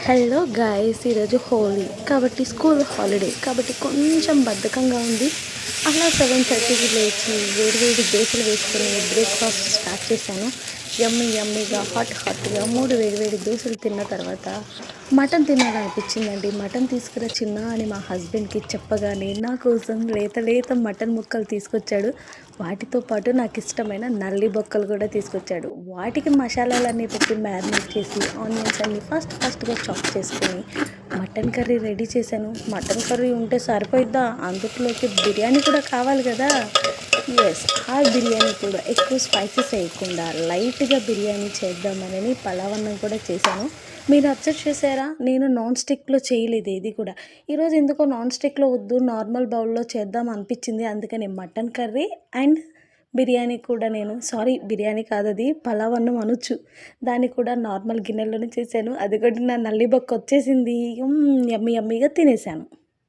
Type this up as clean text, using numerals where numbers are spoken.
Hello guys, ఈరోజు హోలీ కాబట్టి school holiday కాబట్టి కొంచెం బద్ధకంగా ఉంది. అలా 7:30కి లేచి వేడివేడి దోశలు వేసుకొని బ్రేక్ఫాస్ట్ స్టార్ట్ చేశాను. యమ్మీగా హాట్గా 3 వేడివేడి దోశలు తిన్న తర్వాత మటన్ తినాలనిపించిందండి. మటన్ తీసుకురా చిన్న అని మా హస్బెండ్కి చెప్పగానే నా కోసం లేత లేత మటన్ ముక్కలు తీసుకొచ్చాడు. వాటితో పాటు నాకు ఇష్టమైన నల్లి బొక్కలు కూడా తీసుకొచ్చాడు. వాటికి మసాలాలన్నీ పెట్టి మ్యారినేట్ చేసి ఆనియన్స్ అన్నీ ఫాస్ట్గా చాప్ చేసుకొని మటన్ కర్రీ రెడీ చేశాను. మటన్ కర్రీ ఉంటే సరిపోయిద్దా, అందులోకి బిర్యానీ కూడా కావాలి కదా. ఎస్, ఆ బిర్యానీ కూడా ఎక్కువ స్పైసెస్ వేయకుండా లైట్గా బిర్యానీ చేద్దామని పలావన్నం కూడా చేశాను. మీరు అబ్జర్వ్ చేశారా, నేను నాన్ స్టిక్లో చేయలేదు ఏది కూడా. ఈరోజు ఎందుకో నాన్ స్టిక్లో వద్దు నార్మల్ బౌల్లో చేద్దాం అనిపించింది. అందుకని మటన్ కర్రీ అండ్ బిర్యానీ కూడా బిర్యానీ కాదు, అది పలావన్నం అనొచ్చు. దాన్ని కూడా నార్మల్ గిన్నెలోనే చేశాను. అది కూడా నా నల్లి బొక్క వచ్చేసింది. యమ్మీగా తినేసాను.